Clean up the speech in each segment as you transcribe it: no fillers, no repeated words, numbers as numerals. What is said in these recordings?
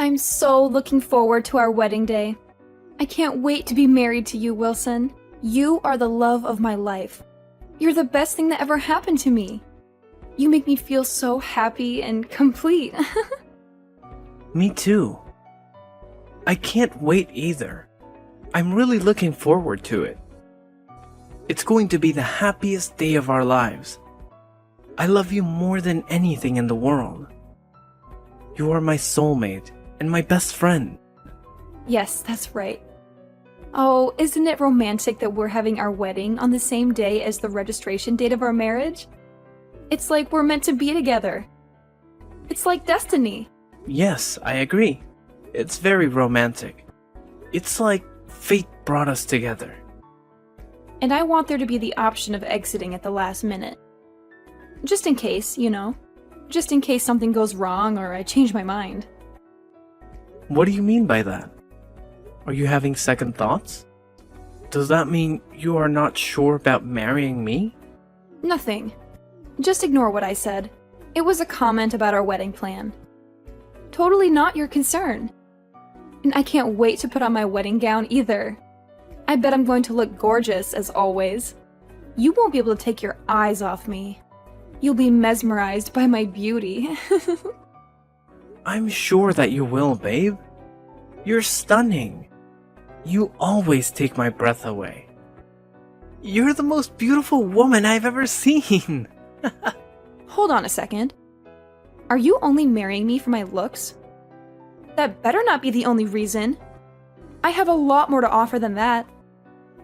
I'm so looking forward to our wedding day. I can't wait to be married to you, Wilson. You are the love of my life. You're the best thing that ever happened to me. You make me feel so happy and complete. Me too. I can't wait either. I'm really looking forward to it. It's going to be the happiest day of our lives. I love you more than anything in the world. You are my soulmate and my best friend. Yes, that's right. Oh, isn't it romantic that we're having our wedding on the same day as the registration date of our marriage? It's like we're meant to be together. It's like destiny. Yes, I agree. It's very romantic. It's like fate brought us together. And I want there to be the option of exiting at the last minute. Just in case, you know. Just in case something goes wrong or I change my mind. What do you mean by that? Are you having second thoughts? Does that mean you are not sure about marrying me? Nothing. Just ignore what I said. It was a comment about our wedding plan. Totally not your concern. And I can't wait to put on my wedding gown either. I bet I'm going to look gorgeous, as always. You won't be able to take your eyes off me. You'll be mesmerized by my beauty. I'm sure that you will, babe. You're stunning. You always take my breath away. You're the most beautiful woman I've ever seen. Hold on a second. Are you only marrying me for my looks? That better not be the only reason. I have a lot more to offer than that.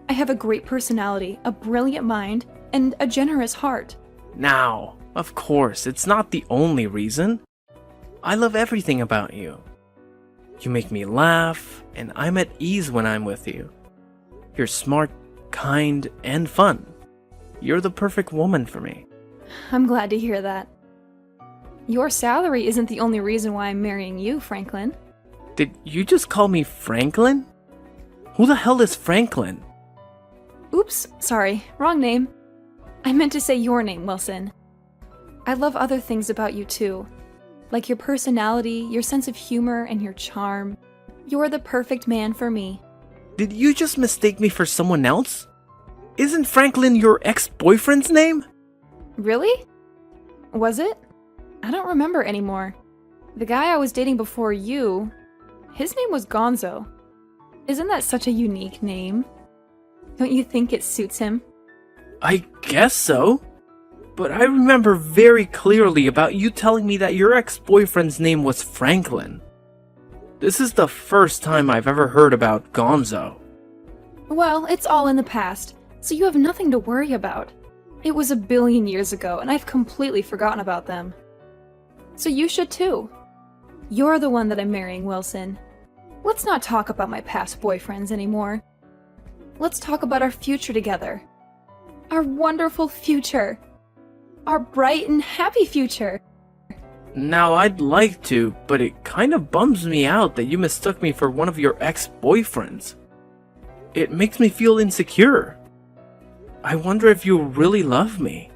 I have a great personality, a brilliant mind, and a generous heart. Now, of course, it's not the only reason. I love everything about you. You make me laugh, and I'm at ease when I'm with you. You're smart, kind, and fun. You're the perfect woman for me. I'm glad to hear that. Your salary isn't the only reason why I'm marrying you, Franklin. Did you just call me Franklin? Who the hell is Franklin? Oops, sorry, wrong name. I meant to say your name, Wilson. I love other things about you too. Like your personality, your sense of humor, and your charm. You're the perfect man for me. Did you just mistake me for someone else? Isn't Franklin your ex-boyfriend's name? Really? Was it? I don't remember anymore. The guy I was dating before you, his name was Gonzo. Isn't that such a unique name? Don't you think it suits him? I guess so. But I remember very clearly about you telling me that your ex-boyfriend's name was Franklin. This is the first time I've ever heard about Gonzo. Well, it's all in the past, so you have nothing to worry about. It was a billion years ago, and I've completely forgotten about them. So you should too. You're the one that I'm marrying, Wilson. Let's not talk about my past boyfriends anymore. Let's talk about our future together. Our wonderful future. Our bright and happy future. Now, I'd like to, but it kind of bums me out that you mistook me for one of your ex-boyfriends. It makes me feel insecure. I wonder if you really love me.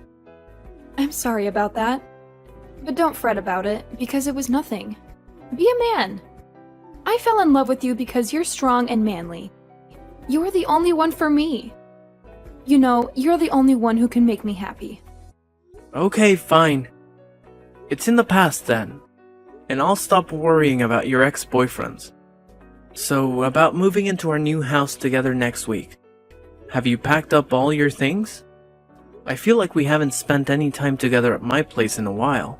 I'm sorry about that. But don't fret about it, because it was nothing. Be a man. I fell in love with you because you're strong and manly. You're the only one for me. You know, you're the only one who can make me happy. Okay, fine. It's in the past then, and I'll stop worrying about your ex-boyfriends. So, about moving into our new house together next week. Have you packed up all your things? I feel like we haven't spent any time together at my place in a while.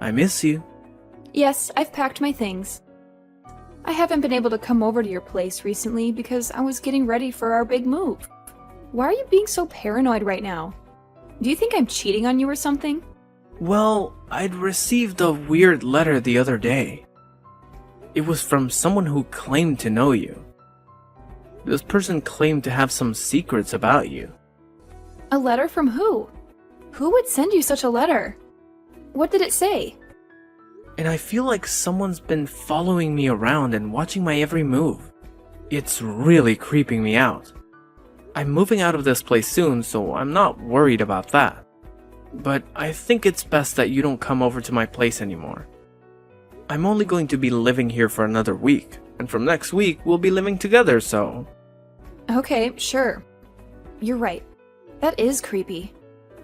I miss you. Yes, I've packed my things. I haven't been able to come over to your place recently because I was getting ready for our big move. Why are you being so paranoid right now? Do you think I'm cheating on you or something? Well, I'd received a weird letter the other day. It was from someone who claimed to know you. This person claimed to have some secrets about you. A letter from who? Who would send you such a letter? What did it say? And I feel like someone's been following me around and watching my every move. It's really creeping me out. I'm moving out of this place soon, so I'm not worried about that. But I think it's best that you don't come over to my place anymore. I'm only going to be living here for another week, and from next week we'll be living together, so... Okay, sure. You're right. That is creepy.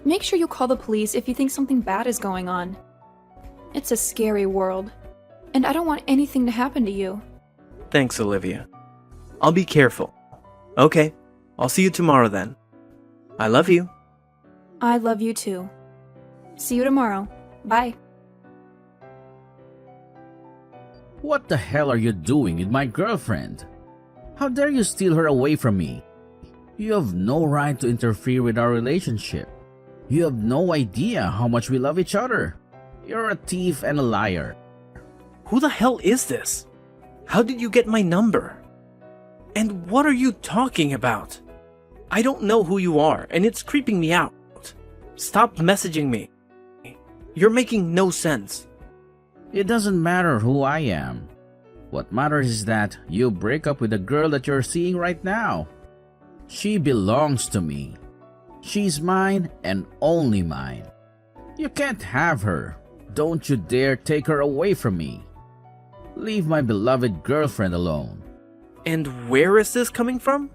Make sure you call the police if you think something bad is going on. It's a scary world, and I don't want anything to happen to you. Thanks, Olivia. I'll be careful. Okay, I'll see you tomorrow then. I love you. I love you too. See you tomorrow. Bye. What the hell are you doing with my girlfriend? How dare you steal her away from me? You have no right to interfere with our relationship. You have no idea how much we love each other. You're a thief and a liar. Who the hell is this? How did you get my number? And what are you talking about? I don't know who you are, and it's creeping me out. Stop messaging me. You're making no sense. It doesn't matter who I am. What matters is that you break up with the girl that you're seeing right now. She belongs to me. She's mine and only mine. You can't have her. Don't you dare take her away from me. Leave my beloved girlfriend alone. And where is this coming from?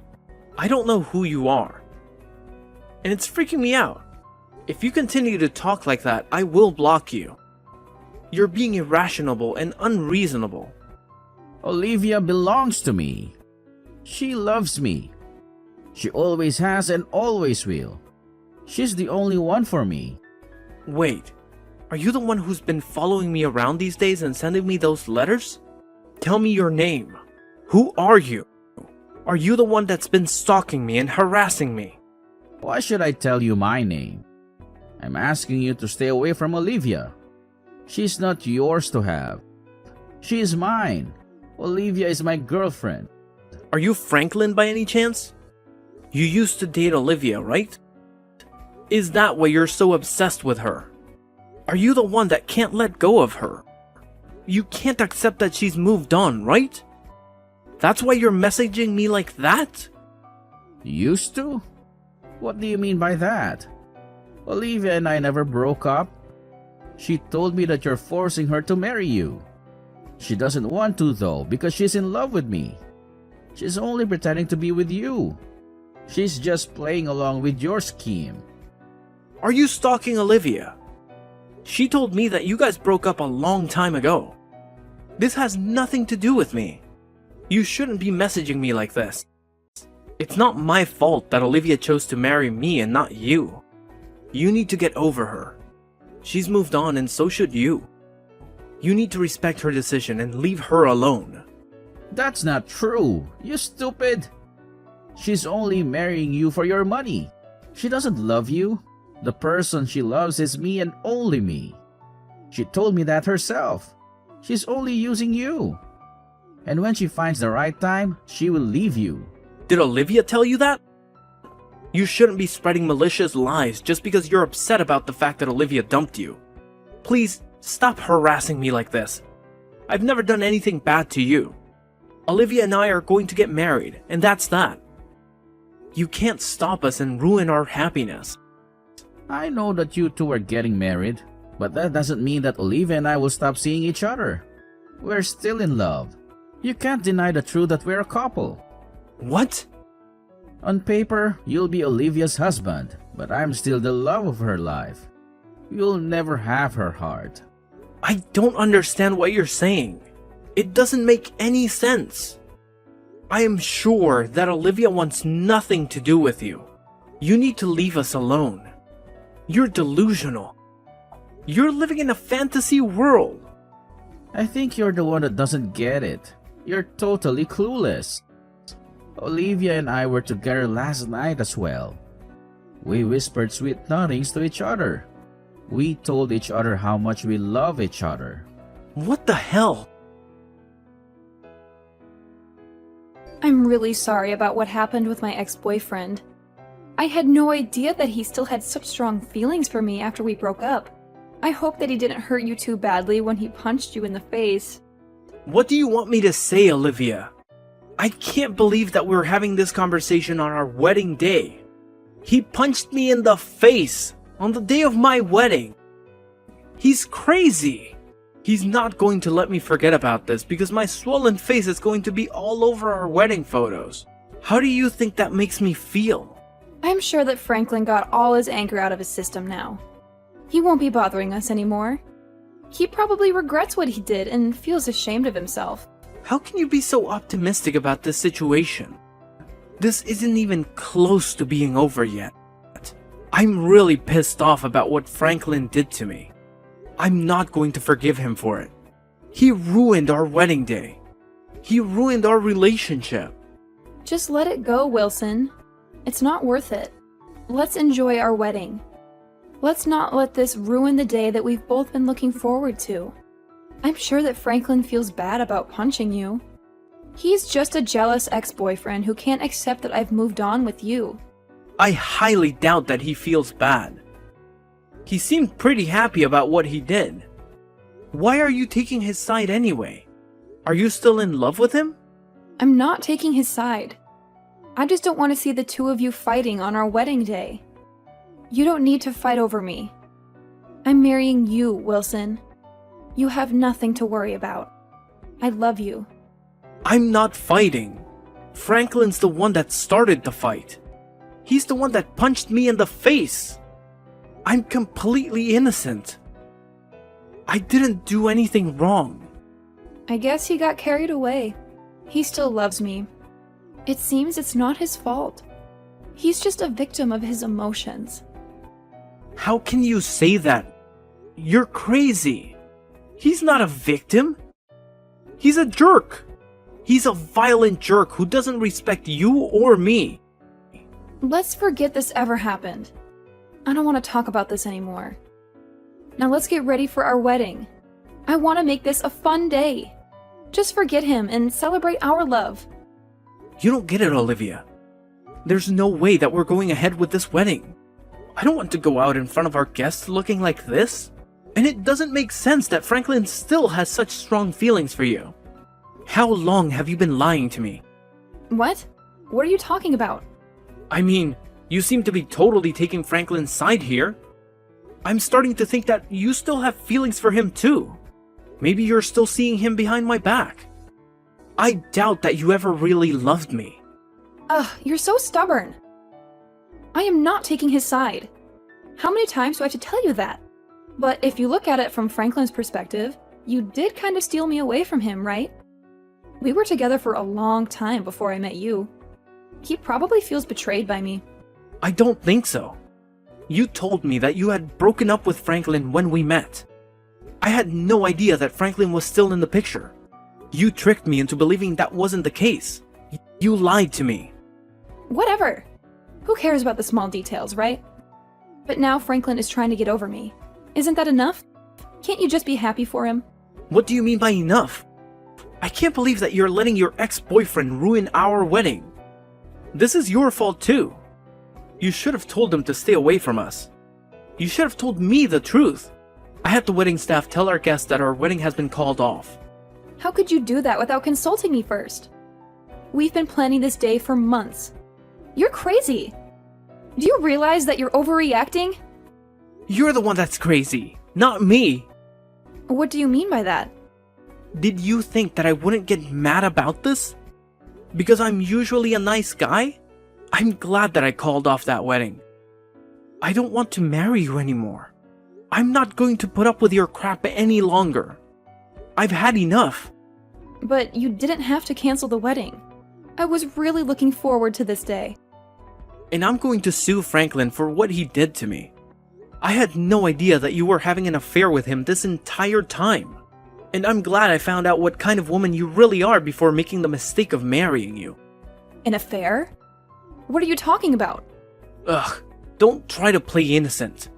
I don't know who you are. And it's freaking me out. If you continue to talk like that, I will block you. You're being irrational and unreasonable. Olivia belongs to me. She loves me. She always has and always will. She's the only one for me. Wait, are you the one who's been following me around these days and sending me those letters? Tell me your name. Who are you? Are you the one that's been stalking me and harassing me? Why should I tell you my name? I'm asking you to stay away from Olivia. She's not yours to have. She is mine. Olivia is my girlfriend. Are you Franklin by any chance? You used to date Olivia, right? Is that why you're so obsessed with her? Are you the one that can't let go of her? You can't accept that she's moved on, right? That's why you're messaging me like that? Used to? What do you mean by that? Olivia and I never broke up. She told me that you're forcing her to marry you. She doesn't want to though because she's in love with me. She's only pretending to be with you. She's just playing along with your scheme. Are you stalking Olivia? She told me that you guys broke up a long time ago. This has nothing to do with me. You shouldn't be messaging me like this. It's not my fault that Olivia chose to marry me and not you. You need to get over her. She's moved on and so should you. You need to respect her decision and leave her alone. That's not true, you stupid. She's only marrying you for your money. She doesn't love you. The person she loves is me and only me. She told me that herself. She's only using you. And when she finds the right time, she will leave you. Did Olivia tell you that? You shouldn't be spreading malicious lies just because you're upset about the fact that Olivia dumped you. Please, stop harassing me like this. I've never done anything bad to you. Olivia and I are going to get married, and that's that. You can't stop us and ruin our happiness. I know that you two are getting married, but that doesn't mean that Olivia and I will stop seeing each other. We're still in love. You can't deny the truth that we're a couple. What? On paper, you'll be Olivia's husband, but I'm still the love of her life. You'll never have her heart. I don't understand what you're saying. It doesn't make any sense. I am sure that Olivia wants nothing to do with you. You need to leave us alone. You're delusional. You're living in a fantasy world. I think you're the one that doesn't get it. You're totally clueless. Olivia and I were together last night as well. We whispered sweet nothings to each other. We told each other how much we love each other. What the hell? I'm really sorry about what happened with my ex-boyfriend. I had no idea that he still had such strong feelings for me after we broke up. I hope that he didn't hurt you too badly when he punched you in the face. What do you want me to say, Olivia? I can't believe that we're having this conversation on our wedding day. He punched me in the face on the day of my wedding. He's crazy. He's not going to let me forget about this because my swollen face is going to be all over our wedding photos. How do you think that makes me feel? I'm sure that Franklin got all his anger out of his system now. He won't be bothering us anymore. He probably regrets what he did and feels ashamed of himself. How can you be so optimistic about this situation? This isn't even close to being over yet. I'm really pissed off about what Franklin did to me. I'm not going to forgive him for it. He ruined our wedding day. He ruined our relationship. Just let it go, Wilson. It's not worth it. Let's enjoy our wedding. Let's not let this ruin the day that we've both been looking forward to. I'm sure that Franklin feels bad about punching you. He's just a jealous ex-boyfriend who can't accept that I've moved on with you. I highly doubt that he feels bad. He seemed pretty happy about what he did. Why are you taking his side anyway? Are you still in love with him? I'm not taking his side. I just don't want to see the two of you fighting on our wedding day. You don't need to fight over me. I'm marrying you, Wilson. You have nothing to worry about. I love you. I'm not fighting. Franklin's the one that started the fight. He's the one that punched me in the face. I'm completely innocent. I didn't do anything wrong. I guess he got carried away. He still loves me. It seems it's not his fault. He's just a victim of his emotions. How can you say that? You're crazy. He's not a victim. He's a jerk. He's a violent jerk who doesn't respect you or me. Let's forget this ever happened. I don't want to talk about this anymore. Now let's get ready for our wedding. I want to make this a fun day. Just forget him and celebrate our love. You don't get it, Olivia. There's no way that we're going ahead with this wedding. I don't want to go out in front of our guests looking like this. And it doesn't make sense that Franklin still has such strong feelings for you. How long have you been lying to me? What? What are you talking about? I mean, you seem to be totally taking Franklin's side here. I'm starting to think that you still have feelings for him too. Maybe you're still seeing him behind my back. I doubt that you ever really loved me. Ugh, you're so stubborn. I am not taking his side. How many times do I have to tell you that? But if you look at it from Franklin's perspective, you did kind of steal me away from him, right? We were together for a long time before I met you. He probably feels betrayed by me. I don't think so. You told me that you had broken up with Franklin when we met. I had no idea that Franklin was still in the picture. You tricked me into believing that wasn't the case. You lied to me. Whatever. Who cares about the small details, right? But now Franklin is trying to get over me. Isn't that enough? Can't you just be happy for him? What do you mean by enough? I can't believe that you're letting your ex-boyfriend ruin our wedding. This is your fault too. You should have told him to stay away from us. You should have told me the truth. I had the wedding staff tell our guests that our wedding has been called off. How could you do that without consulting me first? We've been planning this day for months. You're crazy. Do you realize that you're overreacting? You're the one that's crazy, not me. What do you mean by that? Did you think that I wouldn't get mad about this? Because I'm usually a nice guy? I'm glad that I called off that wedding. I don't want to marry you anymore. I'm not going to put up with your crap any longer. I've had enough. But you didn't have to cancel the wedding. I was really looking forward to this day. And I'm going to sue Franklin for what he did to me. I had no idea that you were having an affair with him this entire time. And I'm glad I found out what kind of woman you really are before making the mistake of marrying you. An affair? What are you talking about? Ugh, don't try to play innocent.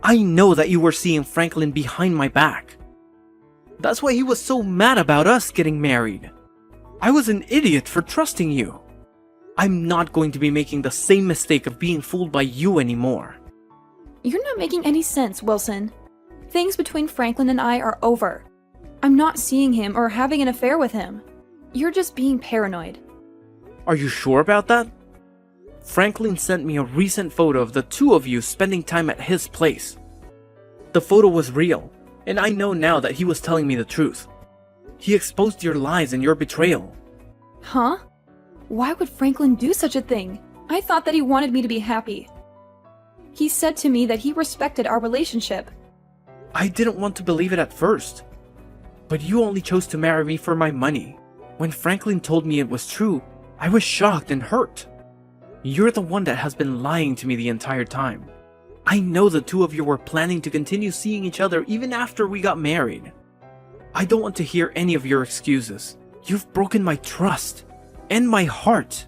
I know that you were seeing Franklin behind my back. That's why he was so mad about us getting married. I was an idiot for trusting you. I'm not going to be making the same mistake of being fooled by you anymore. You're not making any sense, Wilson. Things between Franklin and I are over. I'm not seeing him or having an affair with him. You're just being paranoid. Are you sure about that? Franklin sent me a recent photo of the two of you spending time at his place. The photo was real. and I know now that he was telling me the truth. He exposed your lies and your betrayal. Huh? Why would Franklin do such a thing? I thought that he wanted me to be happy. He said to me that he respected our relationship. I didn't want to believe it at first. But you only chose to marry me for my money. When Franklin told me it was true, I was shocked and hurt. You're the one that has been lying to me the entire time. I know the two of you were planning to continue seeing each other even after we got married. I don't want to hear any of your excuses. You've broken my trust and my heart.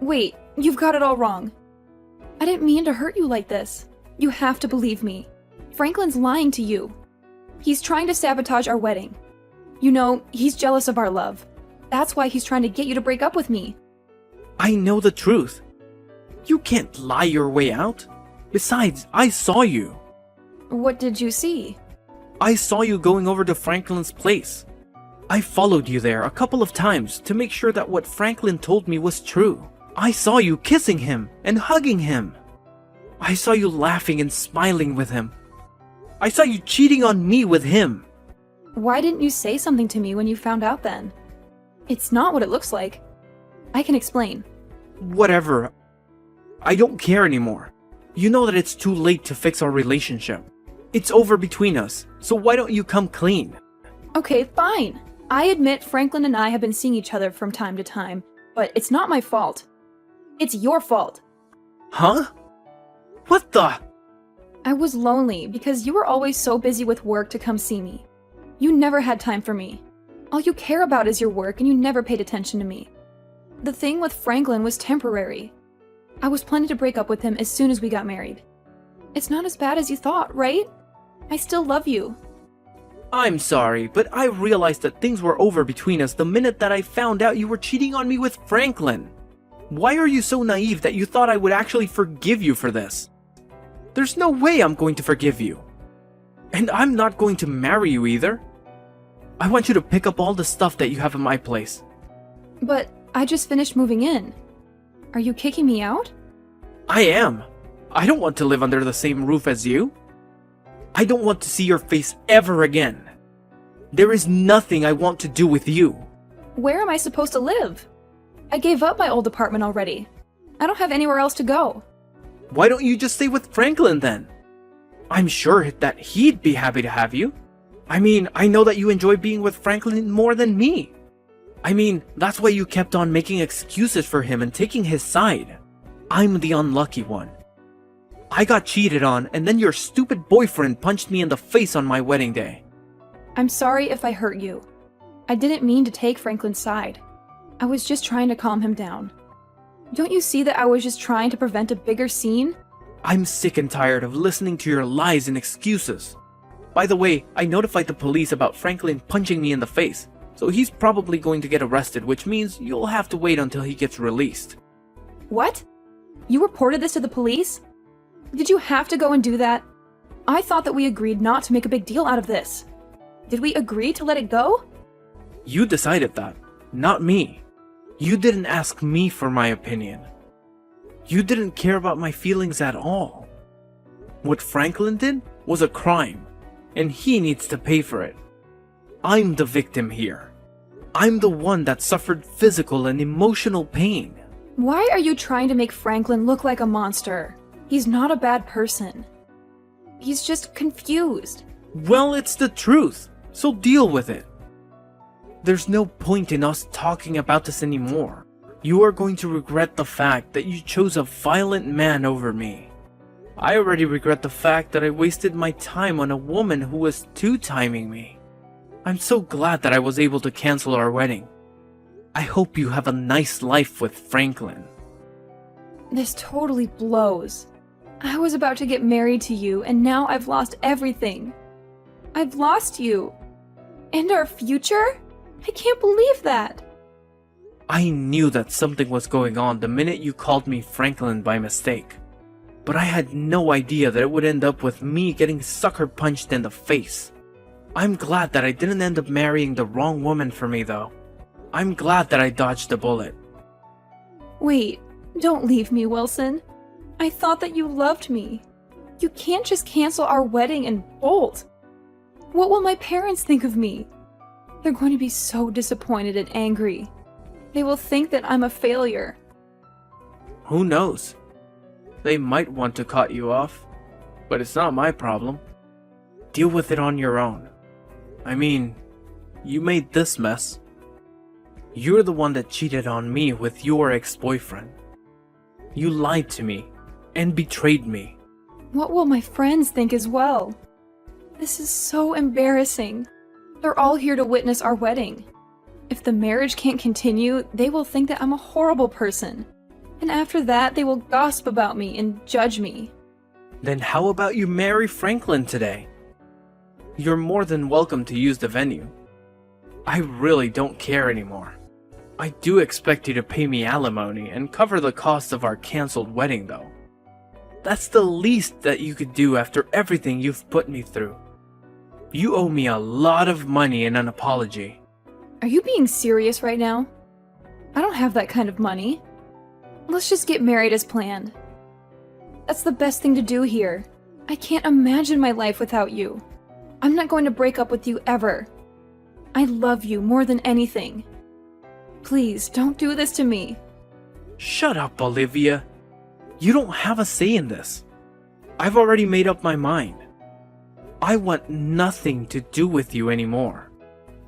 Wait, you've got it all wrong. I didn't mean to hurt you like this. You have to believe me. Franklin's lying to you. He's trying to sabotage our wedding. You know, he's jealous of our love. That's why he's trying to get you to break up with me. I know the truth. You can't lie your way out. Besides, I saw you. What did you see? I saw you going over to Franklin's place. I followed you there a couple of times to make sure that what Franklin told me was true. I saw you kissing him and hugging him. I saw you laughing and smiling with him. I saw you cheating on me with him. Why didn't you say something to me when you found out then? It's not what it looks like. I can explain. Whatever. I don't care anymore. You know that it's too late to fix our relationship. It's over between us, so why don't you come clean? Okay, fine. I admit Franklin and I have been seeing each other from time to time, but it's not my fault. It's your fault. Huh? What the? I was lonely because you were always so busy with work to come see me. You never had time for me. All you care about is your work and you never paid attention to me. The thing with Franklin was temporary. I was planning to break up with him as soon as we got married. It's not as bad as you thought, right? I still love you. I'm sorry, but I realized that things were over between us the minute that I found out you were cheating on me with Franklin. Why are you so naive that you thought I would actually forgive you for this? There's no way I'm going to forgive you. And I'm not going to marry you either. I want you to pick up all the stuff that you have in my place. But I just finished moving in. Are you kicking me out? I am. I don't want to live under the same roof as you. I don't want to see your face ever again. There is nothing I want to do with you. Where am I supposed to live? I gave up my old apartment already. I don't have anywhere else to go. Why don't you just stay with Franklin then? I'm sure that he'd be happy to have you. I mean, I know that you enjoy being with Franklin more than me. I mean, that's why you kept on making excuses for him and taking his side. I'm the unlucky one. I got cheated on, and then your stupid boyfriend punched me in the face on my wedding day. I'm sorry if I hurt you. I didn't mean to take Franklin's side. I was just trying to calm him down. Don't you see that I was just trying to prevent a bigger scene? I'm sick and tired of listening to your lies and excuses. By the way, I notified the police about Franklin punching me in the face, so he's probably going to get arrested, which means you'll have to wait until he gets released. What? You reported this to the police? Did you have to go and do that? I thought that we agreed not to make a big deal out of this. Did we agree to let it go? You decided that, not me. You didn't ask me for my opinion. You didn't care about my feelings at all. What Franklin did was a crime, and he needs to pay for it. I'm the victim here. I'm the one that suffered physical and emotional pain. Why are you trying to make Franklin look like a monster? He's not a bad person. He's just confused. Well, it's the truth, so deal with it. There's no point in us talking about this anymore. You are going to regret the fact that you chose a violent man over me. I already regret the fact that I wasted my time on a woman who was two-timing me. I'm so glad that I was able to cancel our wedding. I hope you have a nice life with Franklin. This totally blows. I was about to get married to you, and now I've lost everything. I've lost you. And our future? I can't believe that. I knew that something was going on the minute you called me Franklin by mistake. But I had no idea that it would end up with me getting sucker punched in the face. I'm glad that I didn't end up marrying the wrong woman for me though. I'm glad that I dodged a bullet. Wait, don't leave me, Wilson. I thought that you loved me. You can't just cancel our wedding and bolt. What will my parents think of me? They're going to be so disappointed and angry. They will think that I'm a failure. Who knows? They might want to cut you off, but it's not my problem. Deal with it on your own. I mean, you made this mess. You're the one that cheated on me with your ex-boyfriend. You lied to me and betrayed me. What will my friends think as well? This is so embarrassing. They're all here to witness our wedding. If the marriage can't continue, they will think that I'm a horrible person. And after that, they will gossip about me and judge me. Then how about you marry Franklin today? You're more than welcome to use the venue. I really don't care anymore. I do expect you to pay me alimony and cover the cost of our cancelled wedding though. That's the least that you could do after everything you've put me through. You owe me a lot of money and an apology. Are you being serious right now? I don't have that kind of money. Let's just get married as planned. That's the best thing to do here. I can't imagine my life without you. I'm not going to break up with you ever. I love you more than anything. Please, don't do this to me. Shut up, Olivia. You don't have a say in this. I've already made up my mind. I want nothing to do with you anymore.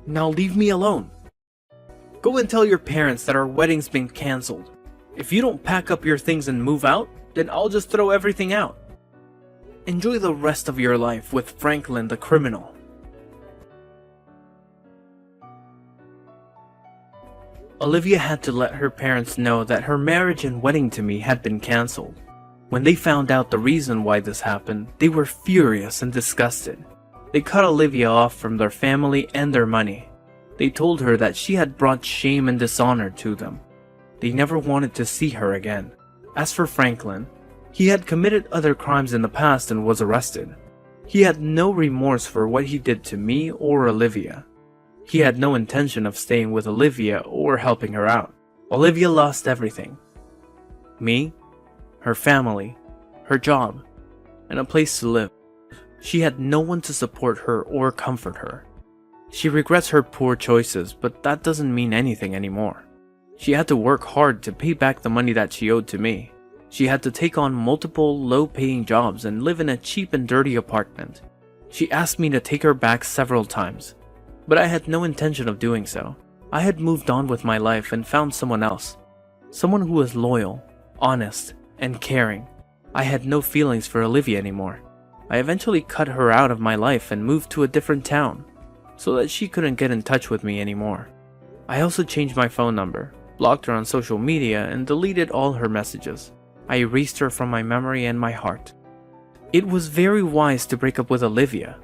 Now leave me alone. Go and tell your parents that our wedding's been cancelled. If you don't pack up your things and move out, then I'll just throw everything out. Enjoy the rest of your life with Franklin the criminal. Olivia had to let her parents know that her marriage and wedding to me had been cancelled. When they found out the reason why this happened, they were furious and disgusted. They cut Olivia off from their family and their money. They told her that she had brought shame and dishonor to them. They never wanted to see her again. As for Franklin, he had committed other crimes in the past and was arrested. He had no remorse for what he did to me or Olivia. He had no intention of staying with Olivia or helping her out. Olivia lost everything. Me, her family, her job, and a place to live. She had no one to support her or comfort her. She regrets her poor choices, but that doesn't mean anything anymore. She had to work hard to pay back the money that she owed to me. She had to take on multiple low-paying jobs and live in a cheap and dirty apartment. She asked me to take her back several times, but I had no intention of doing so. I had moved on with my life and found someone else. Someone who was loyal, honest, and caring. I had no feelings for Olivia anymore. I eventually cut her out of my life and moved to a different town, so that she couldn't get in touch with me anymore. I also changed my phone number, blocked her on social media, and deleted all her messages. I erased her from my memory and my heart. It was very wise to break up with Olivia.